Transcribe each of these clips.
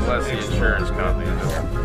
plus the insurance company.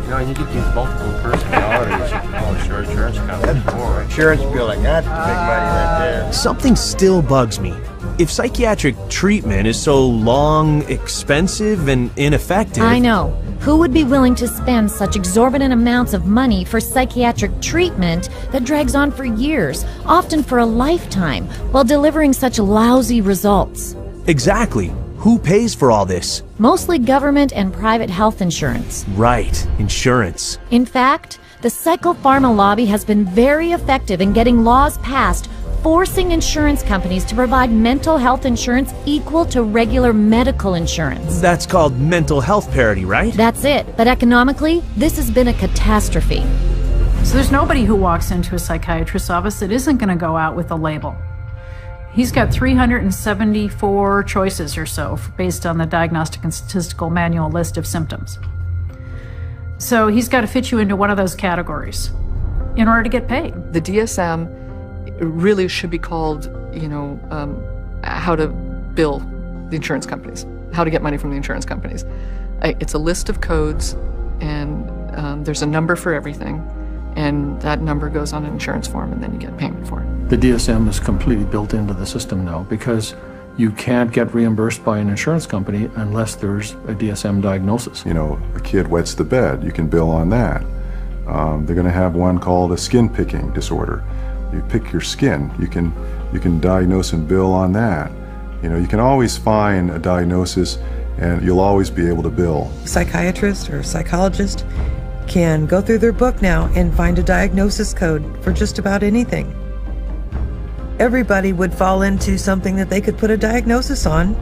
You know, you get these multiple personalities. You can call insurance companies. Insurance bill like that's big money right there. Something still bugs me. If psychiatric treatment is so long, expensive, and ineffective... I know. Who would be willing to spend such exorbitant amounts of money for psychiatric treatment that drags on for years, often for a lifetime, while delivering such lousy results? Exactly. Who pays for all this? Mostly government and private health insurance. Right, insurance. In fact, the psychopharma lobby has been very effective in getting laws passed forcing insurance companies to provide mental health insurance equal to regular medical insurance. That's called mental health parity, right? That's it. But economically, this has been a catastrophe. So there's nobody who walks into a psychiatrist's office that isn't going to go out with a label. He's got 374 choices or so based on the Diagnostic and Statistical Manual list of symptoms. So he's got to fit you into one of those categories in order to get paid. The DSM really should be called, how to bill the insurance companies, how to get money from the insurance companies. It's a list of codes, and there's a number for everything, and that number goes on an insurance form, and then you get payment for it. The DSM is completely built into the system now because you can't get reimbursed by an insurance company unless there's a DSM diagnosis. You know, a kid wets the bed, you can bill on that. They're going to have one called a skin picking disorder. You pick your skin, you can diagnose and bill on that. You know, you can always find a diagnosis and you'll always be able to bill. A psychiatrist or a psychologist can go through their book now and find a diagnosis code for just about anything. Everybody would fall into something that they could put a diagnosis on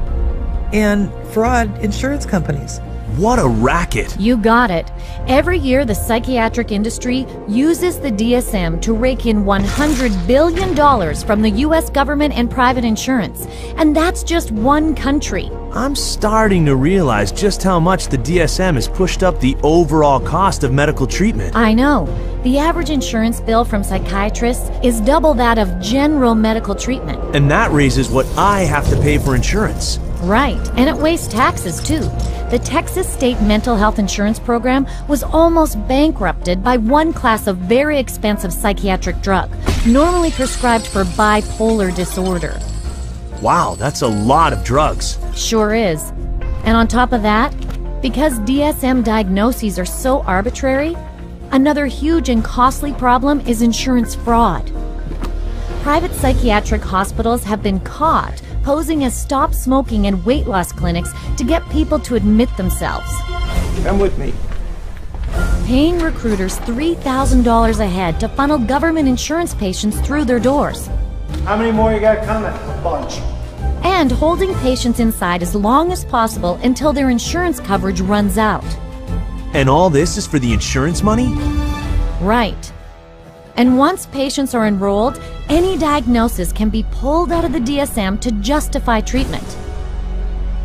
and fraud insurance companies. What a racket! You got it. Every year, the psychiatric industry uses the DSM to rake in $100 billion from the U.S. government and private insurance. And that's just one country. I'm starting to realize just how much the DSM has pushed up the overall cost of medical treatment. I know. The average insurance bill from psychiatrists is double that of general medical treatment. And that raises what I have to pay for insurance. Right, and it wastes taxes too. The Texas State Mental Health Insurance Program was almost bankrupted by one class of very expensive psychiatric drug, normally prescribed for bipolar disorder. Wow, that's a lot of drugs. Sure is. And on top of that, because DSM diagnoses are so arbitrary, another huge and costly problem is insurance fraud. Private psychiatric hospitals have been caught posing as stop smoking and weight loss clinics to get people to admit themselves. Come with me. Paying recruiters $3,000 a head to funnel government insurance patients through their doors. How many more you got coming? A bunch. And holding patients inside as long as possible until their insurance coverage runs out. And all this is for the insurance money? Right. And once patients are enrolled, any diagnosis can be pulled out of the DSM to justify treatment.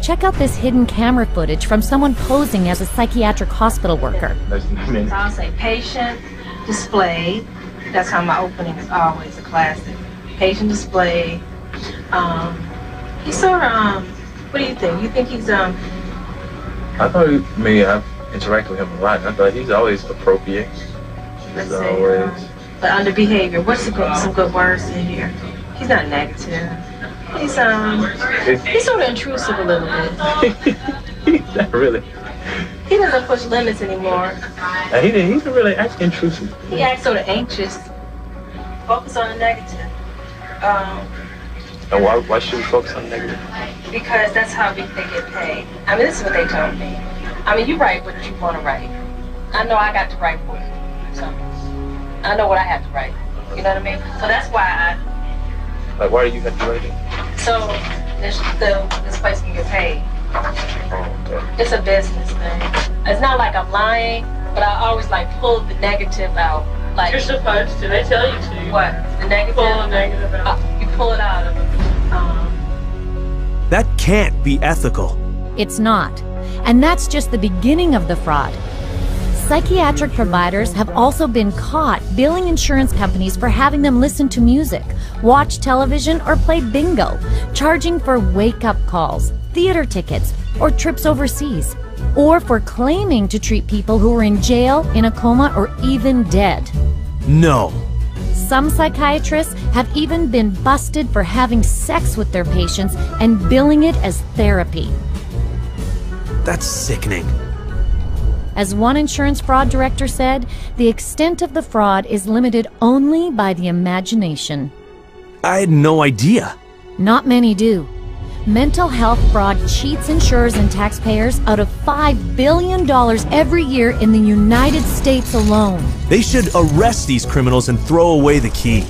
Check out this hidden camera footage from someone posing as a psychiatric hospital worker. I'll say patient display. That's how my opening is always a classic. Patient display. He's sort of, what do you think? You think he's, I thought, I've interacted with him a lot. I thought he's always appropriate. He's always... But under behavior, what's some good words in here? He's not negative. He's sort of intrusive a little bit. Not really. He doesn't push limits anymore. He's really actually intrusive. He acts sort of anxious. Focus on the negative. And why should we focus on the negative? Because that's how they get paid. I mean, this is what they told me. I mean, you write what you want to write. I know I got to write for you. So I know what I have to write. You know what I mean? So that's why Like, why do you have to write it? So this place can get paid. Oh, okay. It's a business thing. It's not like I'm lying, but I always like pull the negative out. Like you're supposed to. They tell you to. What? The negative? Pull the negative out. You pull it out of them. That can't be ethical. It's not. And that's just the beginning of the fraud. Psychiatric providers have also been caught billing insurance companies for having them listen to music, watch television, or play bingo, charging for wake-up calls, theater tickets, or trips overseas. or for claiming to treat people who were in jail, in a coma, or even dead. No. Some psychiatrists have even been busted for having sex with their patients and billing it as therapy. That's sickening. As one insurance fraud director said, the extent of the fraud is limited only by the imagination. I had no idea. Not many do. Mental health fraud cheats insurers and taxpayers out of $5 billion every year in the United States alone. They should arrest these criminals and throw away the key.